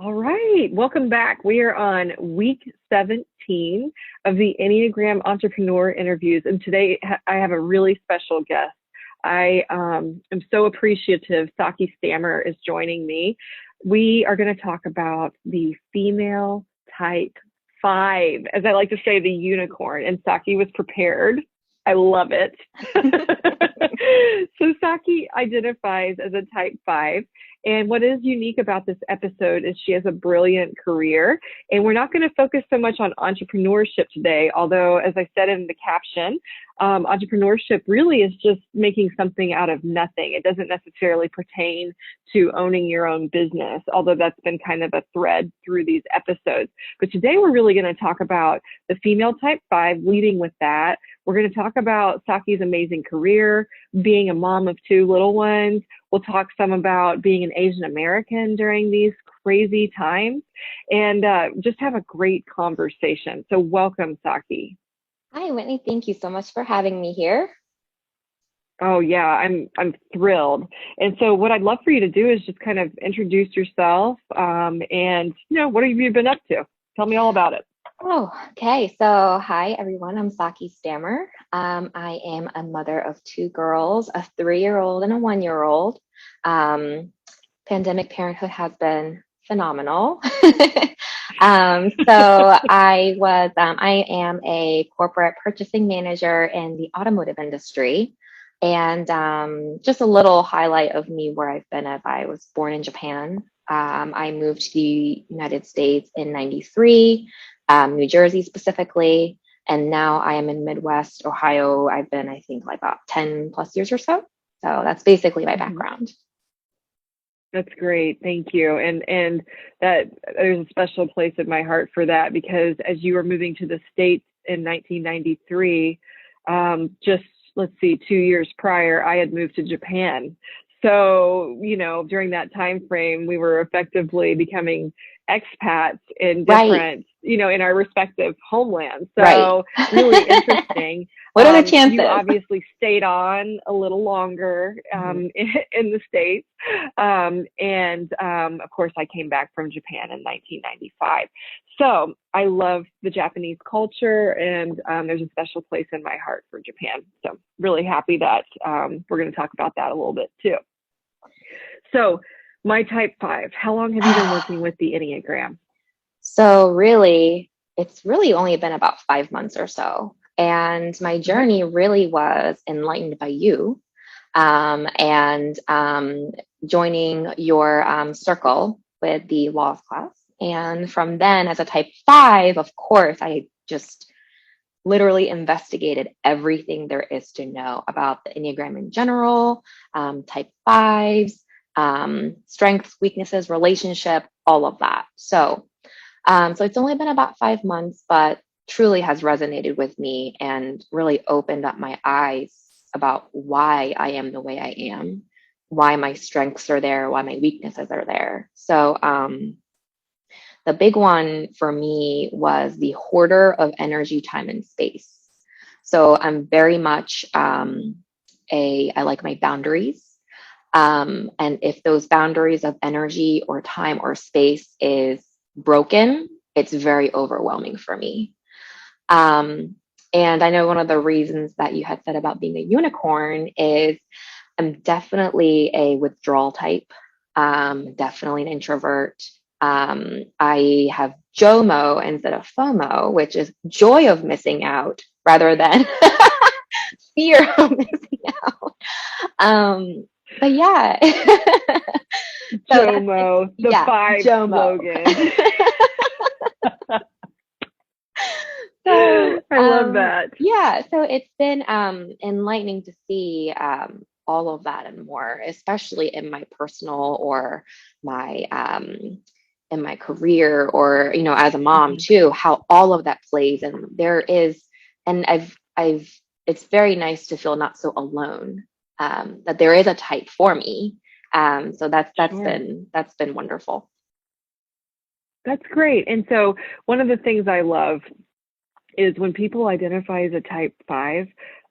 All right, welcome back. We are on week 17 of the Enneagram Entrepreneur Interviews, and today I have a really special guest. I am so appreciative. Saki Stammer is joining me. We are going to talk about the female type 5, as I like to say, the unicorn, and Saki was prepared. I love it. So Saki identifies as a type 5. And what is unique about this episode is she has a brilliant career. And we're not going to focus so much on entrepreneurship today, although, as I said in the caption, entrepreneurship really is just making something out of nothing. It doesn't necessarily pertain to owning your own business, although that's been kind of a thread through these episodes. But today we're really going to talk about the female type 5, leading with that. We're going to talk about Saki's amazing career, being a mom of 2 little ones. We'll talk some about being an Asian American during these crazy times, and just have a great conversation. So welcome, Saki. Hi, Whitney. Thank you so much for having me here. Oh yeah, I'm thrilled. And so what I'd love for you to do is just kind of introduce yourself, and what have you been up to? Tell me all about it. Oh, okay. So, hi, everyone. I'm Saki Stammer. I am a mother of 2 girls, a 3-year-old and a 1-year-old. Pandemic parenthood has been phenomenal. So I am a corporate purchasing manager in the automotive industry. And just a little highlight of me where I've been as I was born in Japan. I moved to the United States in 93. New Jersey specifically. And now I am in Midwest Ohio. I've been, I think, like about 10 plus years or so. So that's basically my background. That's great. Thank you. And that there's a special place in my heart for that, because as you were moving to the States in 1993, just let's see, 2 years prior, I had moved to Japan. So, during that time frame, we were effectively becoming expats in different, in our respective homelands. So really interesting. What are the chances? You obviously stayed on a little longer in the States. And of course, I came back from Japan in 1995. So I love the Japanese culture, and there's a special place in my heart for Japan. So really happy that we're going to talk about that a little bit too. So my type 5, how long have you been working with the Enneagram? So really, it's really only been about 5 months or so. And my journey really was enlightened by you and joining your circle with the laws class. And from then, as a type 5, of course, I just literally investigated everything there is to know about the Enneagram in general, type 5s, strengths, weaknesses, relationship, all of that. So it's only been about 5 months, but truly has resonated with me and really opened up my eyes about why I am the way I am, why my strengths are there, why my weaknesses are there. So the big one for me was the hoarder of energy, time, and space. So I'm very much I like my boundaries. And if those boundaries of energy or time or space is broken, it's very overwhelming for me. And I know one of the reasons that you had said about being a unicorn is I'm definitely a withdrawal type, definitely an introvert. I have JOMO instead of FOMO, which is joy of missing out rather than fear of missing out. But yeah. JOMO, the 5 JOMO. slogan. So I love that. Yeah, so it's been enlightening to see all of that and more, especially in my personal or my in my career, or as a mom too, how all of that plays. And there is, and I've it's very nice to feel not so alone, that there is a type for me. So that's been wonderful. That's great. And so one of the things I love is when people identify as a type 5,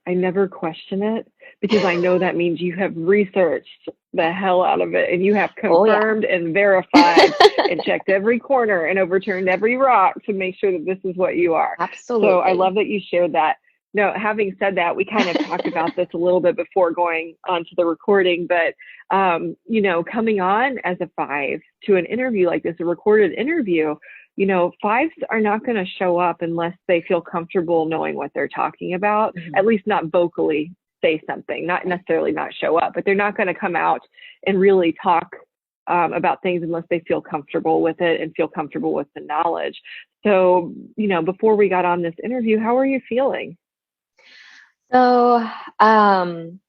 I never question it, because I know that means you have researched the hell out of it and you have Oh, yeah. confirmed and verified and checked every corner and overturned every rock to make sure that this is what you are. So I Absolutely. love that you shared that. No, having said that, we kind of talked about this a little bit before going on to the recording, but coming on as a 5 to an interview like this, a recorded interview, 5s are not going to show up unless they feel comfortable knowing what they're talking about, at least not vocally say something, not necessarily not show up, but they're not going to come out and really talk about things unless they feel comfortable with it and feel comfortable with the knowledge. So, before we got on this interview, how are you feeling? So, and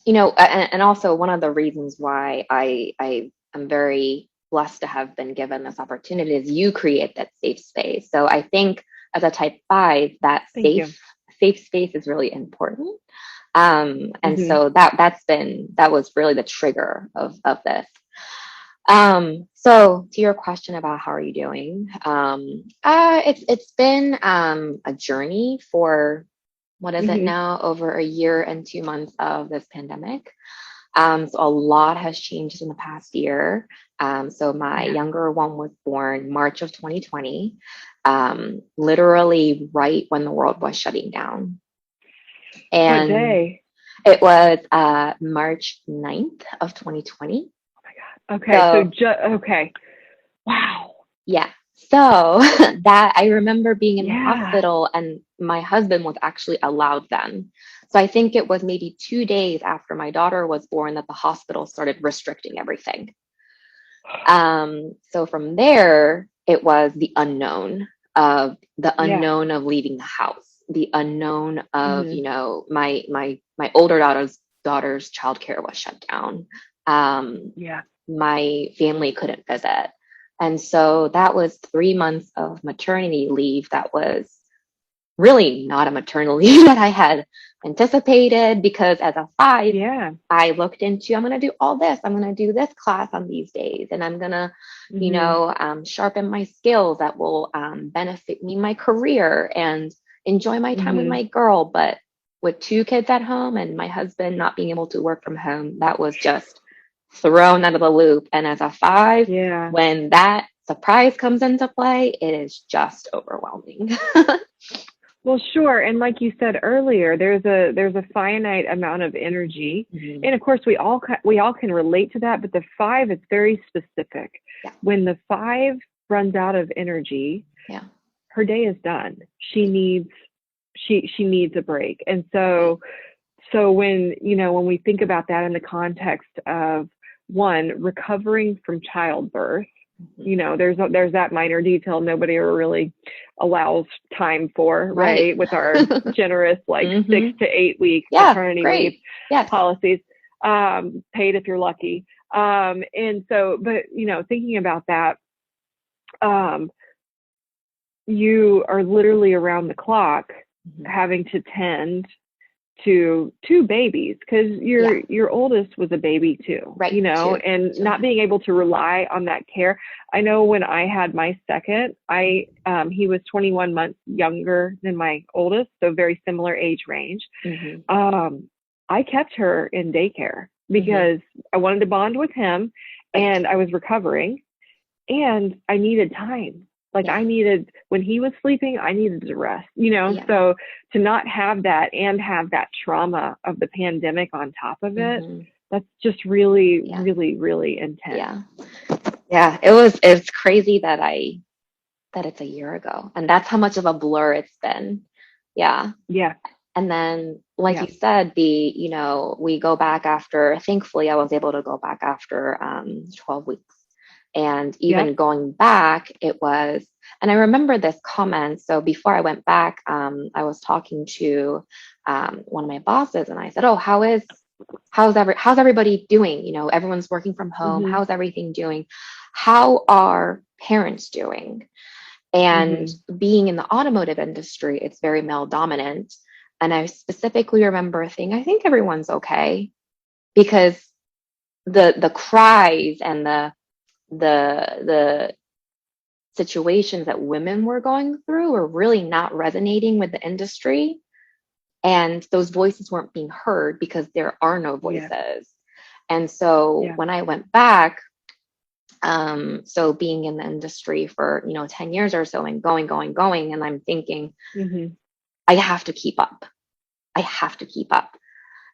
also one of the reasons why I am very blessed to have been given this opportunity is you create that safe space. So I think as a type 5, that Thank you. safe space is really important. And so that was really the trigger of this. So to your question about how are you doing? It's been a journey for what is it now? Over a year and 2 months of this pandemic. So a lot has changed in the past year. So my younger one was born March of 2020, literally right when the world was shutting down. And what day? it was March 9th of 2020. Oh my God. Okay. Okay. Wow. Yeah. So that I remember being in the Yeah. hospital and my husband was actually allowed then. So I think it was maybe 2 days after my daughter was born that the hospital started restricting everything. So from there, it was the unknown of leaving the house, the unknown of, my older daughter's childcare was shut down. My family couldn't visit. And so that was 3 months of maternity leave that was really not a maternal leave that I had anticipated, because as a 5, I looked into, I'm going to do all this. I'm going to do this class on these days. And I'm going to, sharpen my skills that will benefit me in my career and enjoy my time with my girl. But with 2 kids at home and my husband not being able to work from home, that was just thrown out of the loop. And as a 5, when that surprise comes into play, it is just overwhelming. Well, sure. And like you said earlier, there's a finite amount of energy. And of course, we all can relate to that. But the 5 is very specific. When the 5 runs out of energy, her day is done. She needs a break. And so when we think about that in the context of, one, recovering from childbirth, there's that minor detail nobody ever really allows time for, right? With our generous 6 to 8 week maternity leave policies, paid if you're lucky. And so, but thinking about that, you are literally around the clock having to tend to 2 babies, because your oldest was a baby too, and not being able to rely on that care. I know when I had my second, he was 21 months younger than my oldest, so very similar age range. I kept her in daycare because I wanted to bond with him, and I was recovering, and I needed time. I needed, when he was sleeping, I needed to rest, so to not have that and have that trauma of the pandemic on top of it, that's just really, really, really intense. Yeah. It's crazy that it's a year ago, and that's how much of a blur it's been. Yeah. And then, like you said, we go back after, thankfully I was able to go back after 12 weeks. And even going back, it was, and I remember this comment. So before I went back, I was talking to one of my bosses, and I said, "Oh, how's everybody doing? Everyone's working from home. How's everything doing? How are parents doing?" And being in the automotive industry, it's very male dominant. And I specifically remember thinking, I think everyone's okay, because the cries and the situations that women were going through were really not resonating with the industry. And those voices weren't being heard because there are no Yeah. voices. And so Yeah. when I went back, so being in the industry for, 10 years or so and going, and I'm thinking, Mm-hmm. I have to keep up. I have to keep up.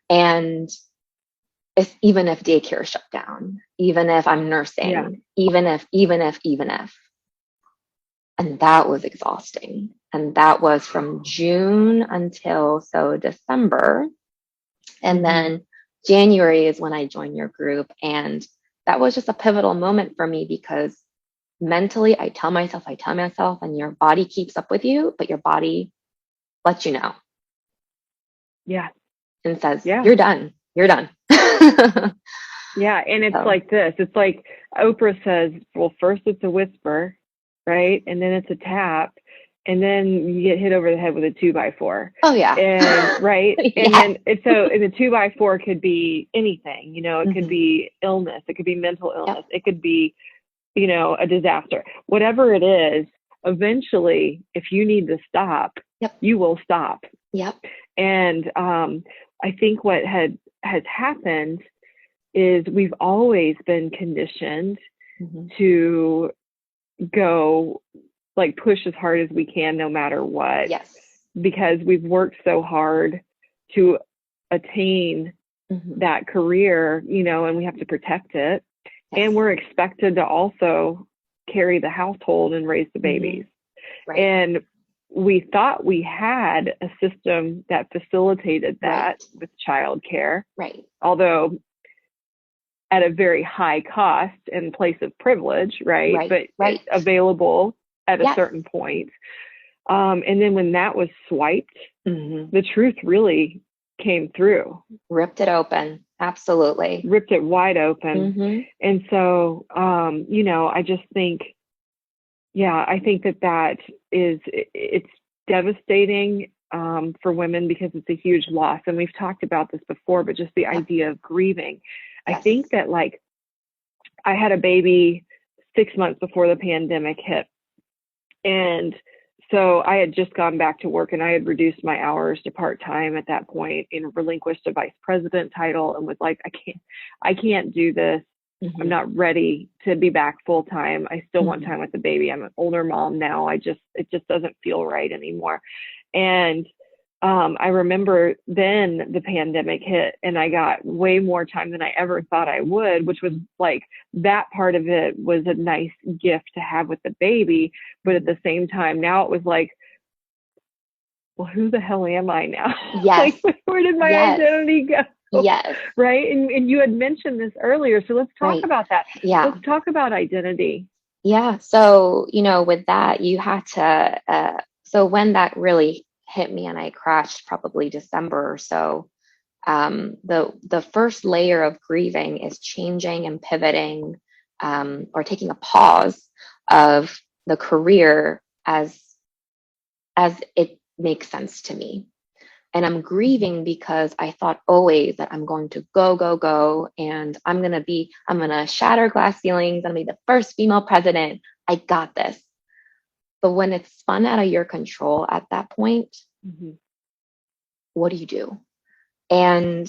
And even if daycare shut down, even if I'm Yeah. nursing, even if, and that was exhausting. And that was from June until December. And Mm-hmm. then January is when I joined your group. And that was just a pivotal moment for me because mentally I tell myself, and your body keeps up with you, but your body lets you know Yeah. and says, Yeah. you're done. You're done. Yeah. And it's So, like this. It's like Oprah says, well, first it's a whisper, right? And then it's a tap. And then you get hit over the head with a 2x4. oh yeah. And right. And Yeah. then it's so and the 2x4 could be anything, it could Mm-hmm. be illness, it could be mental Yep. illness, it could be, a disaster. Whatever it is, eventually, if you need to stop, Yep. you will stop. Yep. And I think what has happened is we've always been conditioned Mm-hmm. to go like push as hard as we can no matter what, Yes. because we've worked so hard to attain Mm-hmm. that career, and we have to protect it. Yes. And we're expected to also carry the household and raise the Mm-hmm. babies. Right. And we thought we had a system that facilitated that Right. with childcare, Right. although at a very high cost and place of privilege, right? Right. But Right. it's available at a Yes. certain point. And then when that was swiped, Mm-hmm. the truth really came through, Ripped it open. Absolutely. ripped it wide open. Mm-hmm. And so, I just think, I think that it's devastating for women because it's a huge loss. And we've talked about this before, but just the Yep. idea of grieving. Yes. I think that like I had a baby 6 months before the pandemic hit. And so I had just gone back to work and I had reduced my hours to part-time at that point and relinquished a vice president title and was like, I can't do this. Mm-hmm. I'm not ready to be back full time. I still want Mm-hmm. time with the baby. I'm an older mom now. It just doesn't feel right anymore. And I remember then the pandemic hit and I got way more time than I ever thought I would, which was like that part of it was a nice gift to have with the baby. But at the same time, now it was like, well, who the hell am I now? Yes. Like, where did my Yes. identity go? Yes. Right. And you had mentioned this earlier. So let's talk Right. about that. Yeah. Let's talk about identity. Yeah. So, with that, you had to, so when that really hit me and I crashed probably December or so, the first layer of grieving is changing and pivoting, or taking a pause of the career as it makes sense to me. And I'm grieving because I thought always that I'm going to go, and I'm going to shatter glass ceilings. I'm going to be the first female president. I got this. But when it's spun out of your control at that point, Mm-hmm. what do you do? And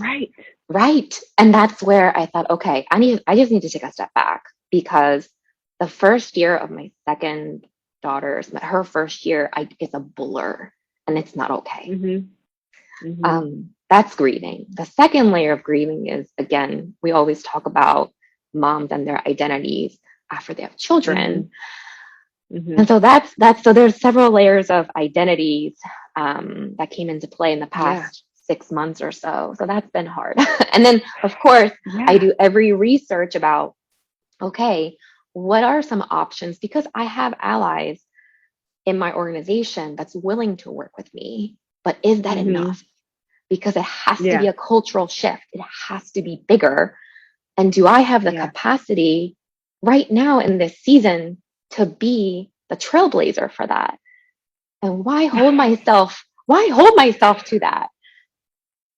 Right. And that's where I thought, okay, I just need to take a step back, because the first year of my second her first year, it's a blur and it's not okay. Mm-hmm. Mm-hmm. That's grieving. The second layer of grieving is, again, we always talk about moms and their identities after they have children. Mm-hmm. And so so there's several layers of identities that came into play in the past 6 months or so. So that's been hard. And then, of course, I do every research about, okay, what are some options? Because I have allies in my organization that's willing to work with me, but is that enough? Because it has to be a cultural shift. It has to be bigger. And do I have the capacity right now in this season to be the trailblazer for that? And why hold myself to that?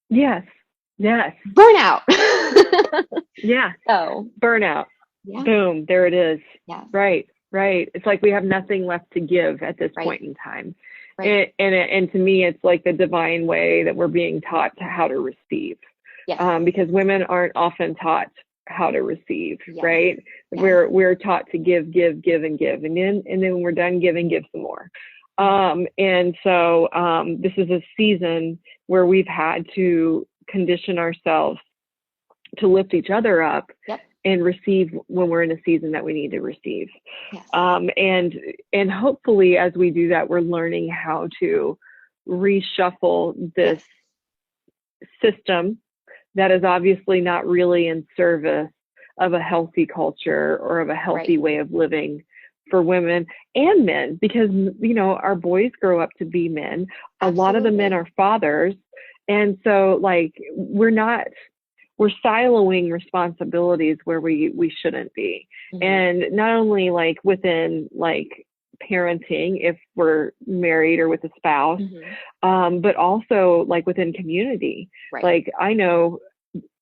Yes. Burnout. Yeah. So burnout. Yeah. Boom. There it is. Yes. Right. It's like we have nothing left to give at this point in time. Right. And to me, it's like the divine way that we're being taught to how to receive, Yes. because women aren't often taught how to receive, Yes. right? Yes. We're taught to give, and give, and then when we're done giving, give some more. And so this is a season where we've had to condition ourselves to lift each other up. Yep. And receive when we're in a season that we need to receive. Yes. And hopefully as we do that, we're learning how to reshuffle this system that is obviously not really in service of a healthy culture or of a healthy way of living for women and men, because, our boys grow up to be men. A lot of the men are fathers. And so like, we're siloing responsibilities where we shouldn't be. Mm-hmm. And not only like within like parenting, if we're married or with a spouse, but also like within community. Right. Like I know,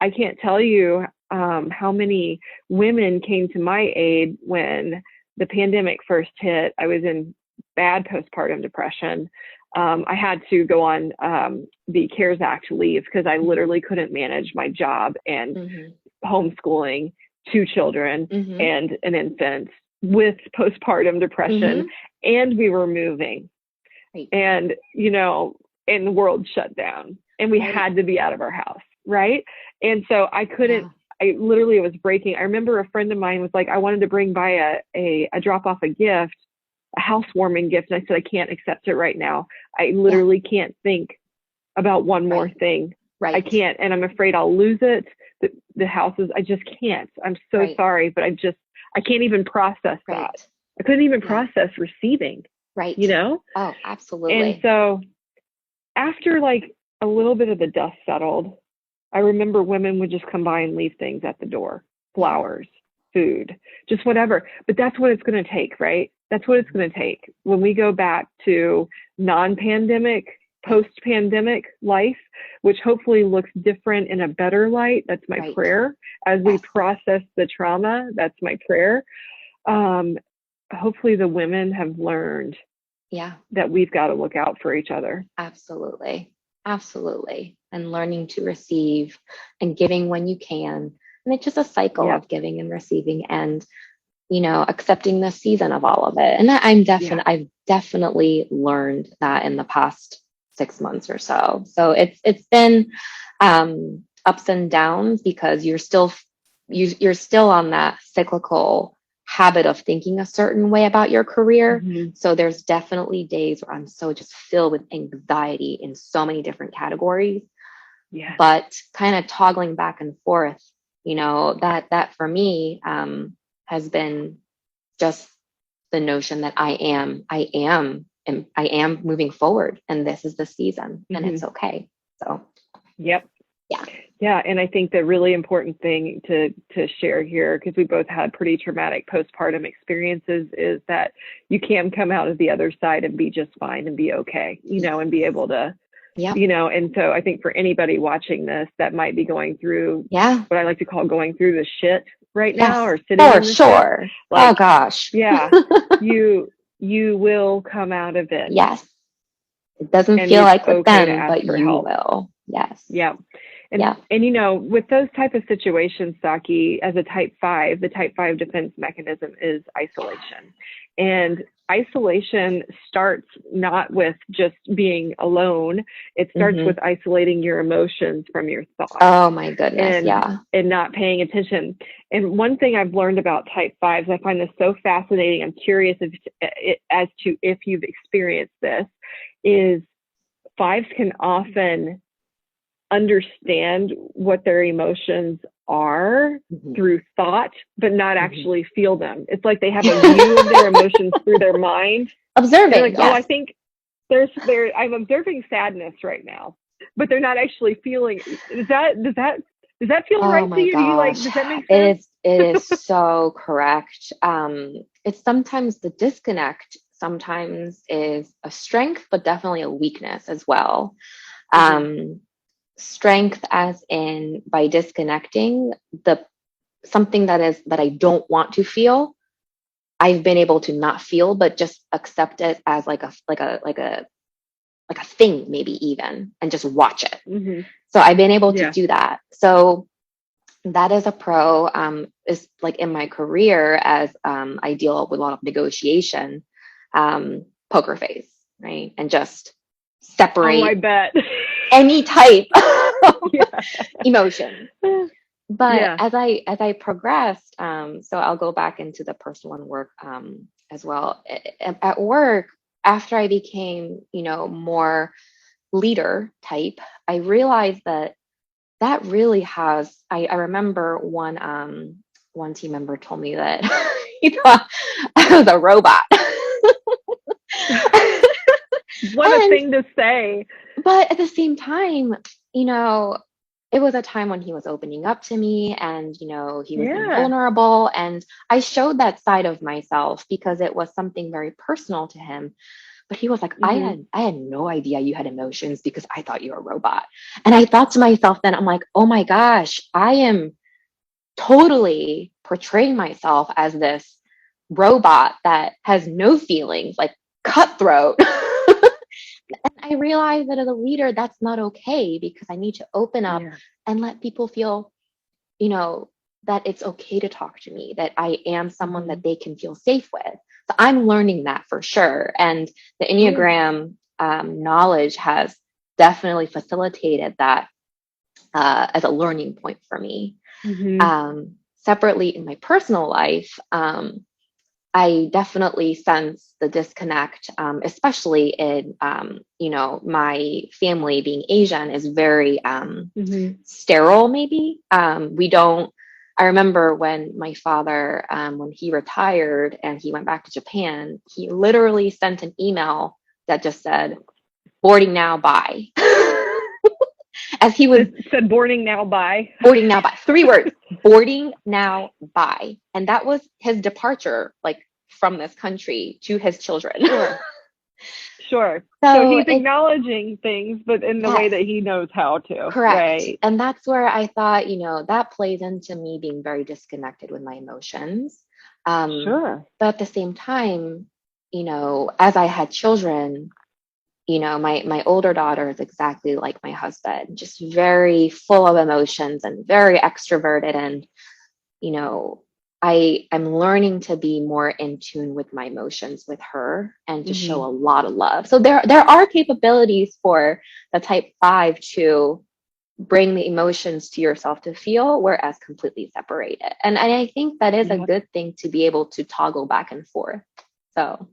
I can't tell you how many women came to my aid when the pandemic first hit. I was in bad postpartum depression. I had to go on the CARES Act leave because I literally couldn't manage my job and homeschooling 2 children and an infant with postpartum depression. And we were moving. Right. And, and the world shut down and we had to be out of our house. Right. And so I couldn't, I literally was breaking. I remember a friend of mine was like, I wanted to bring by a drop off a gift, a housewarming gift. And I said, I can't accept it right now. I literally can't think about one more thing. Right. I can't. And I'm afraid I'll lose it. The houses, I just can't. I'm so sorry, but I can't even process that. I couldn't even process receiving. Right. Oh, absolutely. And so after like a little bit of the dust settled, I remember women would just come by and leave things at the door, flowers, food, just whatever. But that's what it's going to take, right? That's what it's going to take. When we go back to non-pandemic, post-pandemic life, which hopefully looks different in a better light. That's my prayer. As we process the trauma, that's my prayer. Hopefully the women have learned that we've got to look out for each other. Absolutely. Absolutely. And learning to receive and giving when you can. And it's just a cycle of giving and receiving and, accepting the season of all of it. And I've definitely learned that in the past 6 months or so. So it's been ups and downs because you're still on that cyclical habit of thinking a certain way about your career. So there's definitely days where I'm so just filled with anxiety in so many different categories. But kind of toggling back and forth, that for me has been just the notion that I am moving forward, and this is the season, and it's okay. So, yeah. And I think the really important thing to share here, because we both had pretty traumatic postpartum experiences, is that you can come out of the other side and be just fine and be okay, and be able to, and so I think for anybody watching this that might be going through what I like to call going through the shit right now, or sitting in the shit, like, oh gosh, you will come out of it. Yes, it doesn't feel like with them, but you will. Yes. Yeah. And with those type of situations, Saki, as a type 5, the type 5 defense mechanism is isolation. And isolation starts not with just being alone. It starts with isolating your emotions from your thoughts. Oh my goodness. And not paying attention. And one thing I've learned about type 5s, I find this so fascinating. I'm curious as to if you've experienced this, is 5s can often understand what their emotions are through thought, but not actually feel them. It's like they have a view of their emotions through their mind. Observing. Like, oh, I think I'm observing sadness right now, but they're not actually feeling. Does that feel right to you? Do you does that make sense? It is so correct. It's sometimes the disconnect sometimes is a strength, but definitely a weakness as well. Strength as in by disconnecting something that I don't want to feel, I've been able to not feel, but just accept it as like a like a thing, maybe even, and just watch it. Mm-hmm. So I've been able to Yeah. do that. So that is a pro, is like in my career as I deal with a lot of negotiation, poker face, right? And just Oh, I separate bet. any type of Yeah. emotion. But Yeah. as I progressed, so I'll go back into the personal and work as well. At work, after I became, more leader type, I realized that really has. I remember one team member told me that he thought I was a robot. What a And thing to say. but at the same time, you know, it was a time when he was opening up to me and, he was being Yeah. vulnerable. And I showed that side of myself because it was something very personal to him. But he was like, I Mm-hmm. had I had no idea you had emotions because I thought you were a robot. And I thought to myself then, I'm like, oh my gosh, I am totally portraying myself as this robot that has no feelings, like cutthroat. And I realized that as a leader, that's not okay because I need to open up Yeah. and let people feel, you know, that it's okay to talk to me, that I am someone Mm-hmm. that they can feel safe with. So I'm learning that for sure. And the Oh, yeah. Enneagram knowledge has definitely facilitated that as a learning point for me. Mm-hmm. Separately in my personal life, I definitely sense the disconnect, especially in, my family being Asian is very Mm-hmm. sterile, maybe. We don't, I remember when my father, when he retired and he went back to Japan, he literally sent an email that just said, boarding now, bye. As he was It said boarding now, bye. boarding now, bye. 3 words, boarding now, bye. And that was his departure, like from this country to his children. Sure. Sure. So So he's it's, acknowledging things, but in the way yes, that he knows how to. correct. Right. And that's where I thought, that plays into me being very disconnected with my emotions. Sure. But at the same time, as I had children, my older daughter is exactly like my husband, just very full of emotions and very extroverted. And, you know, I'm learning to be more in tune with my emotions with her and to Mm-hmm. show a lot of love. So there are capabilities for the type 5 to bring the emotions to yourself to feel, whereas completely separate it. And I think that is a Yeah. good thing to be able to toggle back and forth. So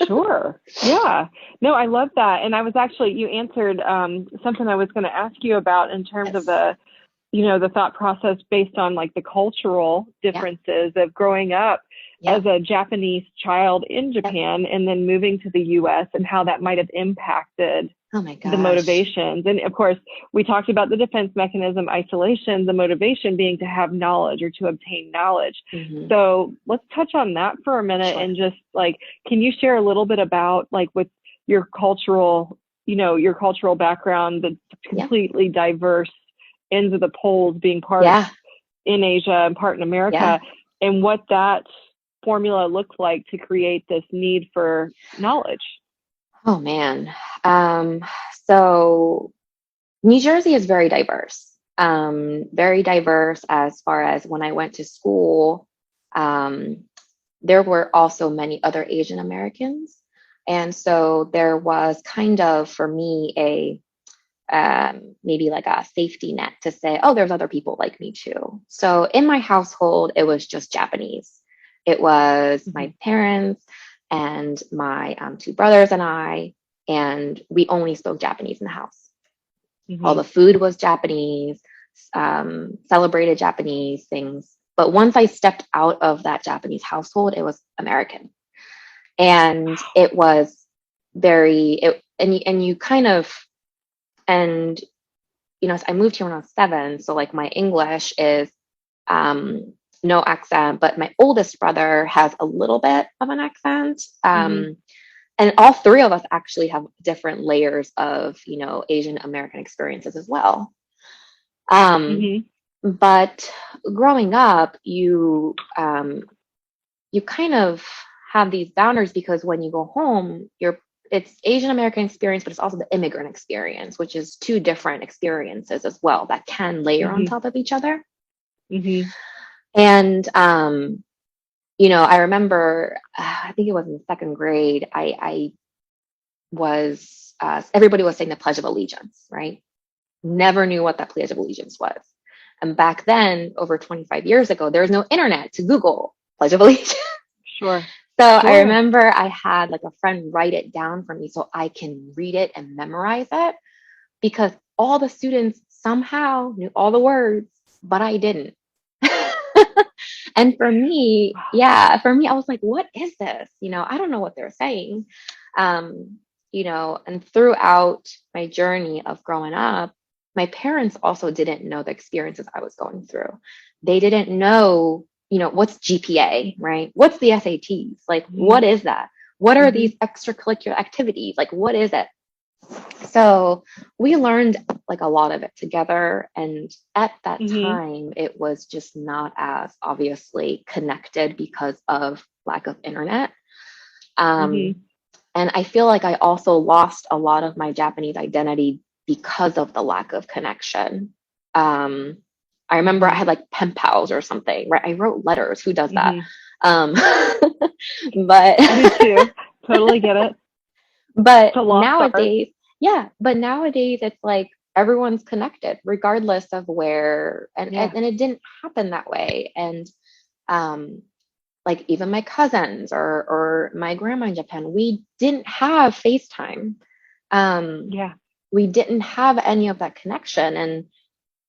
Sure. Yeah. No, I love that. And I was actually, you answered something I was going to ask you about in terms of yes. the thought process based on like the cultural Yeah. differences of growing up Yeah. as a Japanese child in Yep. Japan and then moving to the US and how that might have impacted Oh my the gosh. motivations. And of course, we talked about the defense mechanism, isolation, the motivation being to have knowledge or to obtain knowledge. Hmm. So let's touch on that for a minute Sure. and just like, can you share a little bit about like with your cultural, your cultural background, the Yeah. completely diverse ends of the poles being part Yeah. in Asia and part in Yeah. America, and what that formula looks like to create this need for knowledge? Oh man. Um, so New Jersey is very diverse as far as when I went to school. Um, there were also many other Asian Americans. And so there was kind of, for me, maybe like a safety net to say, oh, there's other people like me too. So in my household, it was just Japanese. It was Mm-hmm. my parents and my two brothers and we only spoke Japanese in the house. All Mm-hmm. the food was Japanese, celebrated Japanese things. But once I stepped out of that Japanese household, it was American. And it was and you kind of, and I moved here when I was 7, so like my English is um, no accent, but my oldest brother has a little bit of an accent. Mm-hmm. And all three of us actually have different layers of, Asian American experiences as well. Um, Mm-hmm. but growing up, you kind of have these boundaries because when you go home, it's Asian American experience, but it's also the immigrant experience, which is two different experiences as well that can layer on Mm-hmm. top of each other. Mm-hmm. And I remember, I think it was in second grade, I was, everybody was saying the Pledge of Allegiance, right? Never knew what that Pledge of Allegiance was. And back then, over 25 years ago, there was no internet to Google Pledge of Allegiance. Sure. So I Sure. remember I had like a friend write it down for me so I can read it and memorize it, because all the students somehow knew all the words, but I didn't. And for me, I was like, what is this? I don't know what they're saying. And throughout my journey of growing up, my parents also didn't know the experiences I was going through. They didn't know, what's GPA, right? What's the SATs? Like, what is that? What are these extracurricular activities? Like, what is it? So we learned like a lot of it together. And at that time, it was just not as obviously connected because of lack of internet. And I feel like I also lost a lot of my Japanese identity because of the lack of connection. I remember I had like pen pals or something, right? I wrote letters. Who does that? But I do too. Totally get it. But nowadays, it's like everyone's connected regardless of where, and it didn't happen that way. And like even my cousins or my grandma in Japan, we didn't have FaceTime. We didn't have any of that connection. And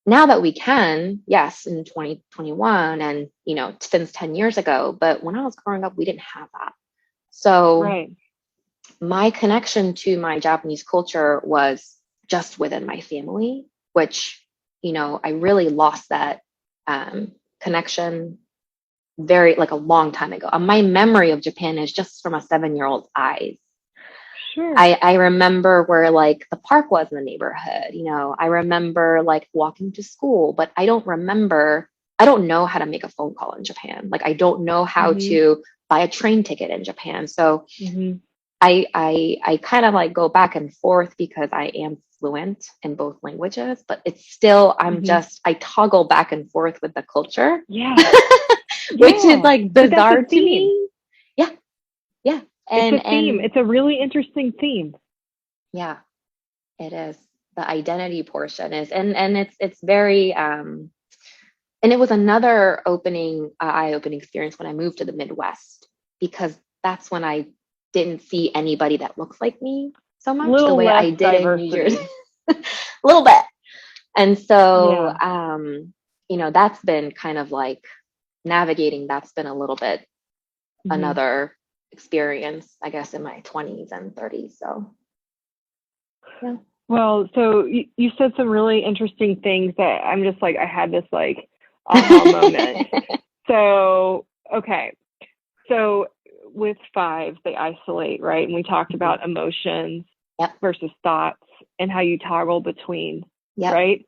now that we can, yes, in 2021 and since 10 years ago, but when I was growing up, we didn't have that. So my connection to my Japanese culture was just within my family, which, I really lost that connection very like a long time ago. My memory of Japan is just from a 7-year-old's eyes. Sure. I remember where like the park was in the neighborhood. I remember like walking to school, but I don't know how to make a phone call in Japan. Like I don't know how to buy a train ticket in Japan. So I kind of like go back and forth because I am fluent in both languages, but it's still, I toggle back and forth with the culture. Yeah. Which is like bizarre to me. Yeah. And it's a theme. It's a really interesting theme. Yeah, it is. The identity portion is, and it's very, and it was another eye-opening experience when I moved to the Midwest, because that's when I didn't see anybody that looks like me so much the way I did in New Jersey. A little bit. And so, that's been kind of like navigating. That's been a little bit another experience, I guess, in my 20s and 30s. So, yeah. Well, so you said some really interesting things that I'm just like, I had this like aha moment. So, okay. So with 5s, they isolate, right? And we talked about emotions versus thoughts and how you toggle between, right?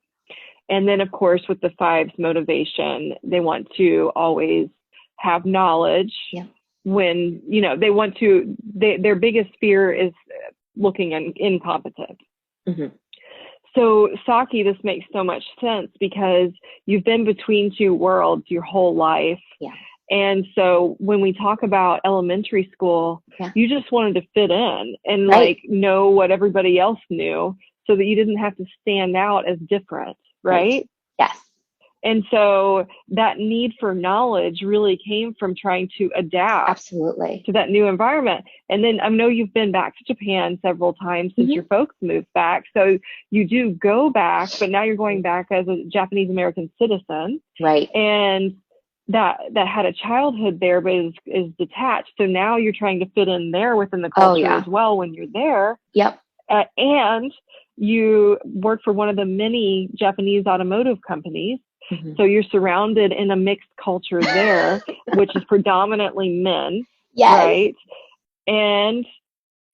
And then, of course, with the 5s motivation, they want to always have knowledge. When, they want to, their biggest fear is looking incompetent. So Saki, this makes so much sense because you've been between two worlds your whole life. And so when we talk about elementary school, you just wanted to fit in and like know what everybody else knew so that you didn't have to stand out as different, right? Yes. And so that need for knowledge really came from trying to adapt to that new environment. And then I know you've been back to Japan several times since your folks moved back. So you do go back, but now you're going back as a Japanese American citizen. Right. And that had a childhood there, but is detached. So now you're trying to fit in there within the culture as well when you're there. And you work for one of the many Japanese automotive companies. So you're surrounded in a mixed culture there, which is predominantly men, right? And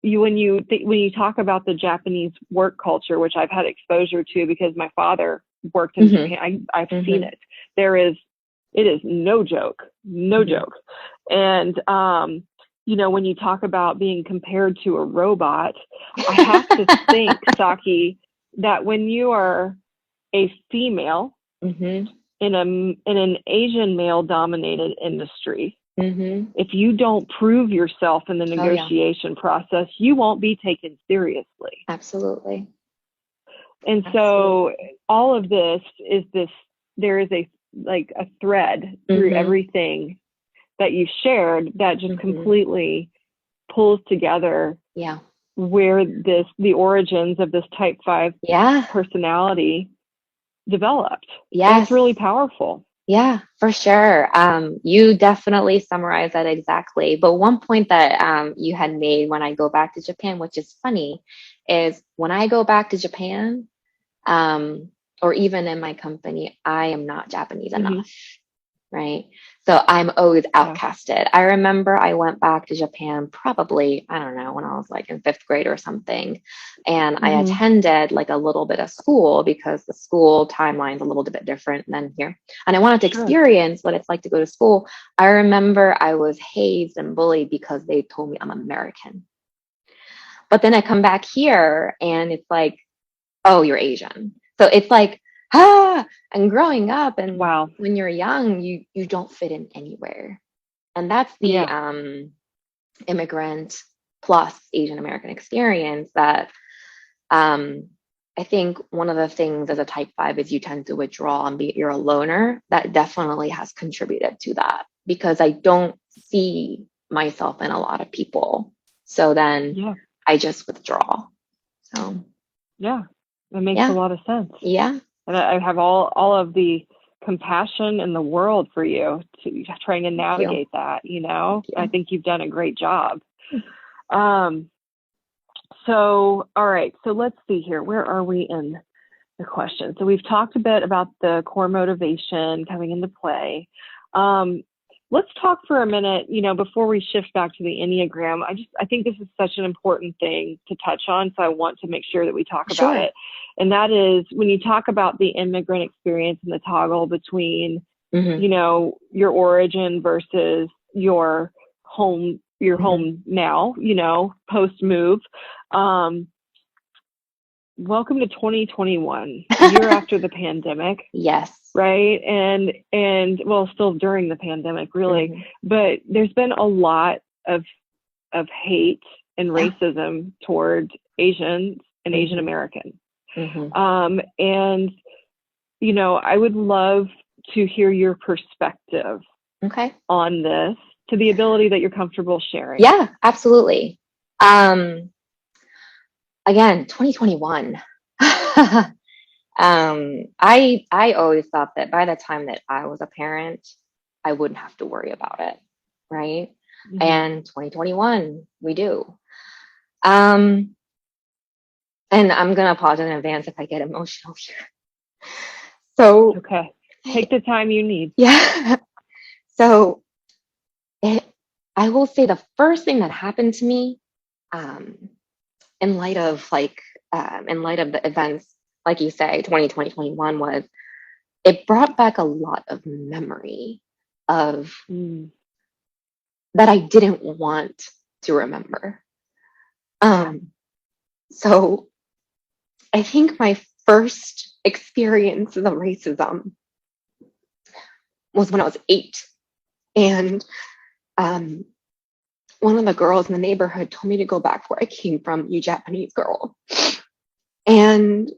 when you talk about the Japanese work culture, which I've had exposure to because my father worked in Japan, I've seen it. It is no joke. And when you talk about being compared to a robot, I have to think, Saki, that when you are a female Mm-hmm. in an Asian male dominated industry, Mm-hmm. if you don't prove yourself in the Oh, yeah. negotiation process, you won't be taken seriously. Absolutely. And so all of this, there is a thread through Mm-hmm. everything that you shared that just Mm-hmm. completely pulls together Yeah. where the origins of this type 5 Yeah. personality developed. Yes. And it's really powerful. Yeah, for sure. You definitely summarized that exactly. But one point that you had made when I go back to Japan, which is funny, is when I go back to Japan, or even in my company, I am not Japanese enough, right? So I'm always outcasted. I remember I went back to Japan probably, I don't know, when I was like in 5th grade or something. And I attended like a little bit of school because the school timeline is a little bit different than here. And I wanted to experience what it's like to go to school. I remember I was hazed and bullied because they told me I'm American. But then I come back here and it's like, oh, you're Asian. So it's like, and growing up and when you're young, you don't fit in anywhere. And that's the immigrant plus Asian American experience that I think one of the things as a type 5 is you tend to withdraw and you're a loner. That definitely has contributed to that because I don't see myself in a lot of people. So then I just withdraw. So yeah, it makes a lot of sense. Yeah. And I have all of the compassion in the world for you to trying to navigate that, I think you've done a great job. So, all right. So let's see here. Where are we in the question? So we've talked a bit about the core motivation coming into play. Let's talk for a minute, before we shift back to the Enneagram. I think this is such an important thing to touch on. So I want to make sure that we talk about it. And that is when you talk about the immigrant experience and the toggle between, your origin versus your home now, post move. Welcome to 2021, a year after the pandemic. Yes. Right. And well, still during the pandemic, really. But there's been a lot of hate and racism toward Asians and Asian Americans. And, I would love to hear your perspective on this to the ability that you're comfortable sharing. Yeah, absolutely. Again, 2021. I always thought that by the time that I was a parent, I wouldn't have to worry about it, right? And 2021, we do. And I'm gonna pause in advance if I get emotional here. So okay, take the time you need. Yeah. So I will say the first thing that happened to me, in light of the events, like you say, 2020, 2021 was, it brought back a lot of memory of that I didn't want to remember. So I think my first experience of racism was when I was 8. And one of the girls in the neighborhood told me to go back where I came from, you Japanese girl. And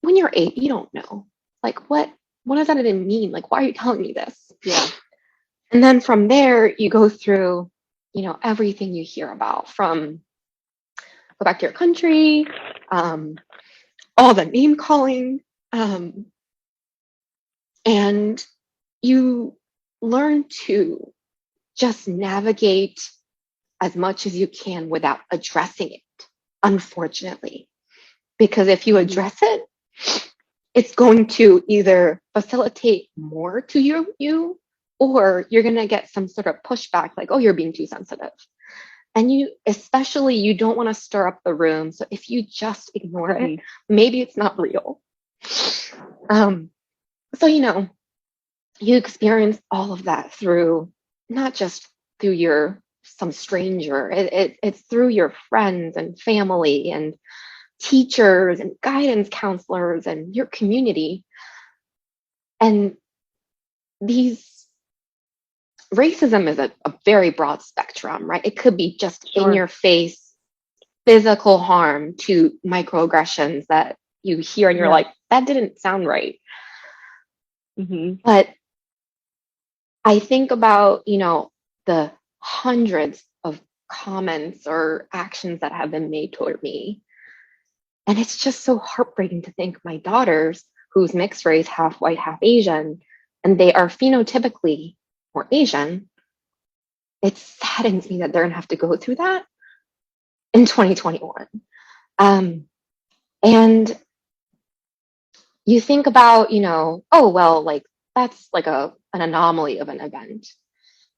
when you're 8, you don't know. Like, what does that even mean? Like, why are you telling me this? Yeah. And then from there, you go through, everything you hear about, from go back to your country, all the name calling, and you learn to just navigate as much as you can without addressing it, unfortunately. Because if you address it, it's going to either facilitate more to you, or you're going to get some sort of pushback like, oh, you're being too sensitive. And you don't want to stir up the room. So if you just ignore it, maybe it's not real. So, you experience all of that through, not just through your some stranger. It's through your friends and family and teachers and guidance counselors and your community. And these racism is a very broad spectrum, right? It could be just in Sure. your face physical harm to microaggressions that you hear and you're Yeah. like, that didn't sound right. Mm-hmm. But I think about, the hundreds of comments or actions that have been made toward me. And it's just so heartbreaking to think my daughters, who's mixed race, half white, half Asian, and they are phenotypically more Asian. It saddens me that they're going to have to go through that in 2021. And you think about, oh, well, like that's like an anomaly of an event.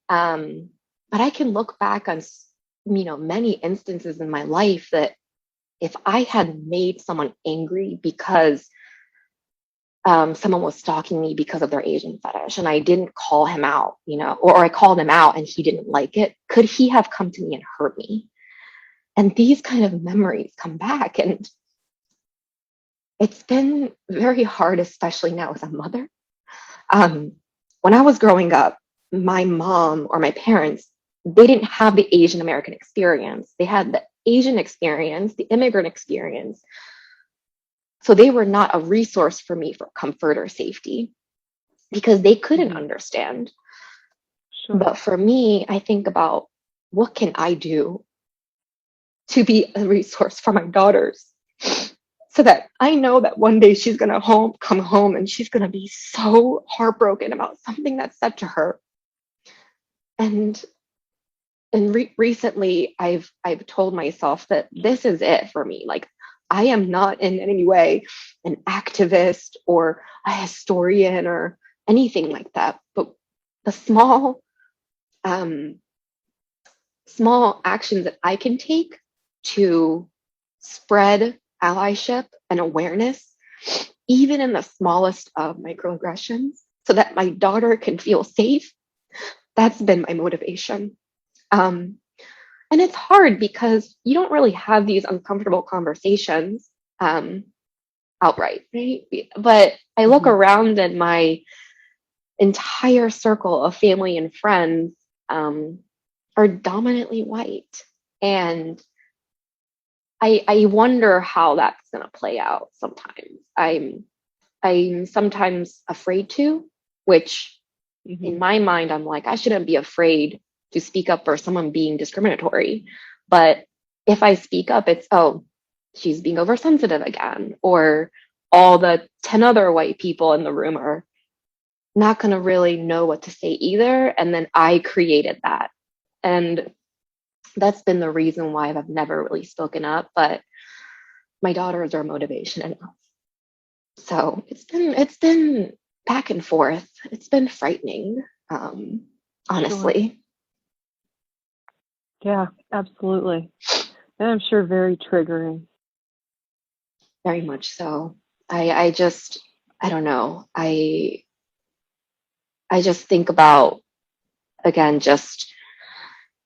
But I can look back on, many instances in my life that if I had made someone angry because someone was stalking me because of their Asian fetish and I didn't call him out, or I called him out and he didn't like it, could he have come to me and hurt me? And these kind of memories come back. And it's been very hard, especially now as a mother. Um, when I was growing up, my mom or my parents, they didn't have the Asian American experience. They had the Asian experience, the immigrant experience. So they were not a resource for me for comfort or safety because they couldn't Mm-hmm. understand. Sure. But for me, I think about what can I do to be a resource for my daughters so that I know that one day she's going to come home and she's going to be so heartbroken about something that's said to her. And recently I've told myself that this is it for me. Like I am not in any way an activist or a historian or anything like that, but the um, small actions that I can take to spread allyship and awareness, even in the smallest of microaggressions, so that my daughter can feel safe. That's been my motivation. Um, and it's hard because you don't really have these uncomfortable conversations outright, right? But I look Mm-hmm. around and my entire circle of family and friends are dominantly white. And I wonder how that's going to play out sometimes. I'm sometimes afraid to, which Mm-hmm. in my mind, I'm like, I shouldn't be afraid to speak up for someone being discriminatory. But if I speak up, it's, oh, she's being oversensitive again, or all the 10 other white people in the room are not going to really know what to say either. And then I created that. And that's been the reason why I've never really spoken up. But my daughters are motivation enough. So it's been back and forth. It's been frightening, Sure. honestly. Yeah, absolutely. And I'm sure very triggering. Very much so. I just I don't know. I just think about again just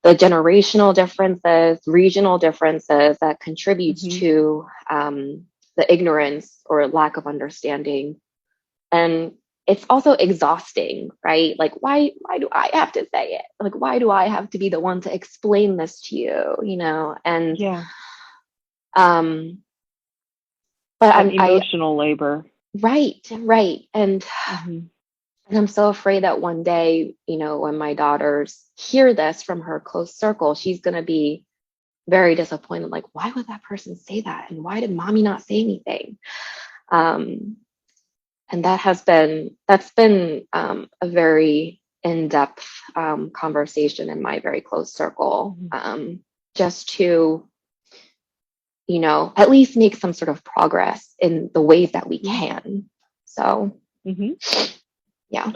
the generational differences, regional differences that contributes Mm-hmm. to the ignorance or lack of understanding. And it's also exhausting, right? Like why do I have to say it? Like why do I have to be the one to explain this to you, And Yeah, um but that I emotional labor. right. Mm-hmm. And I'm so afraid that one day, when my daughters hear this from her close circle, she's going to be very disappointed. Like, why would that person say that? And why did mommy not say anything? Um, and that's been a very in-depth conversation in my very close circle, Mm-hmm. just to, at least make some sort of progress in the ways that we Yeah. can. So, Mm-hmm. yeah,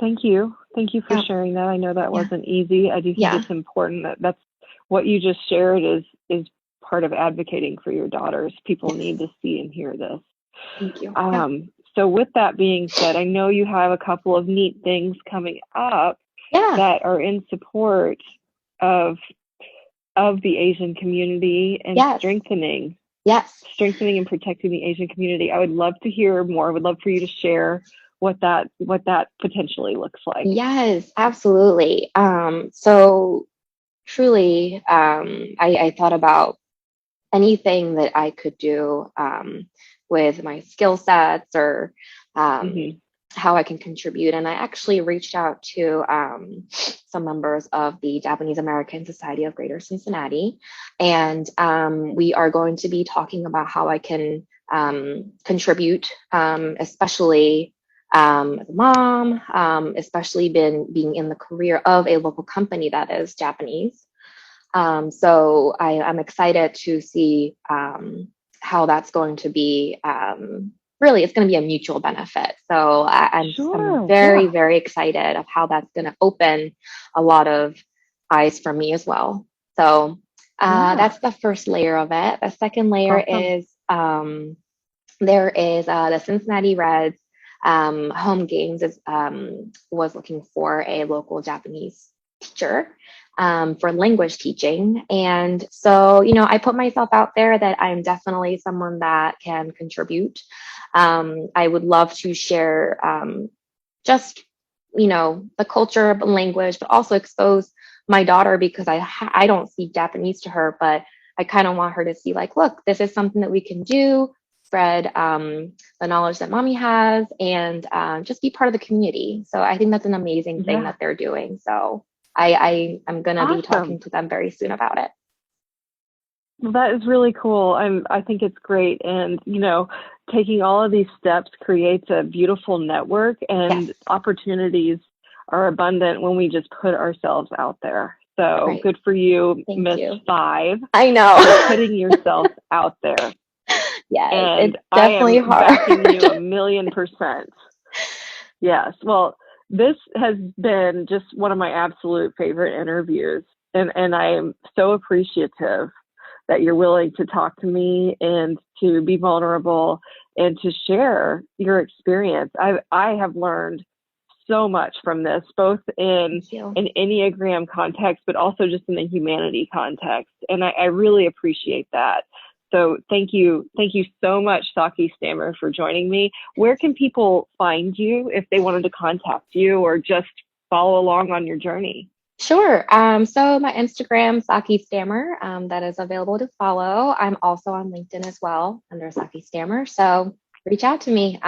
Thank you. Thank you for yeah, sharing that. I know that yeah, wasn't easy. I do think yeah. it's important that that's what you just shared is part of advocating for your daughters. People need Yes. to see and hear this. Thank you. Yeah. So with that being said, I know you have a couple of neat things coming up Yeah. that are in support of the Asian community and Yes. strengthening Yes. and protecting the Asian community. I would love to hear more. I would love for you to share what that potentially looks like. Yes, absolutely. So truly, I thought about anything that I could do with my skill sets or Mm-hmm. how I can contribute. And I actually reached out to some members of the Japanese American Society of Greater Cincinnati. And we are going to be talking about how I can contribute, especially as a mom, especially being in the career of a local company that is Japanese. So I'm excited to see how that's going to be. Really, it's going to be a mutual benefit. So I'm very, very excited of how that's going to open a lot of eyes for me as well. So that's the first layer of it. The second layer is there is the Cincinnati Reds home games was looking for a local Japanese teacher for language teaching. And so, I put myself out there that I'm definitely someone that can contribute. I would love to share just, the culture, language, but also expose my daughter because I don't speak Japanese to her, but I kind of want her to see like, look, this is something that we can do, spread the knowledge that mommy has, and just be part of the community. So I think that's an amazing thing that they're doing. So I'm going to be talking to them very soon about it. Well, that is really cool. I think it's great. And, taking all of these steps creates a beautiful network, and opportunities are abundant when we just put ourselves out there. So good for you, Miss 5. I know. For putting yourself out there. Yeah, and it's definitely hard. Backing you 1,000,000%. Yes. Well, this has been just one of my absolute favorite interviews, and I am so appreciative that you're willing to talk to me and to be vulnerable and to share your experience. I have learned so much from this, both in an Enneagram context, but also just in the humanity context. And I really appreciate that. So thank you so much, Saki Stammer, for joining me. Where can people find you if they wanted to contact you or just follow along on your journey? Sure. So my Instagram, Saki Stammer, that is available to follow. I'm also on LinkedIn as well under Saki Stammer. So reach out to me.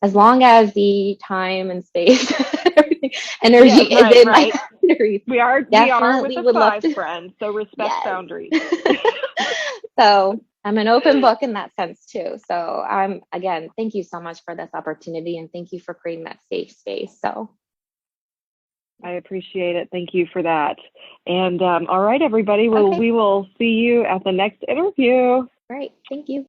As long as the time and space, energy is in my boundaries. We are with a 5 friend, so respect boundaries. So I'm an open book in that sense too. So again, thank you so much for this opportunity, and thank you for creating that safe space. So I appreciate it. Thank you for that. And all right, everybody. Well, we will see you at the next interview. Great. Thank you.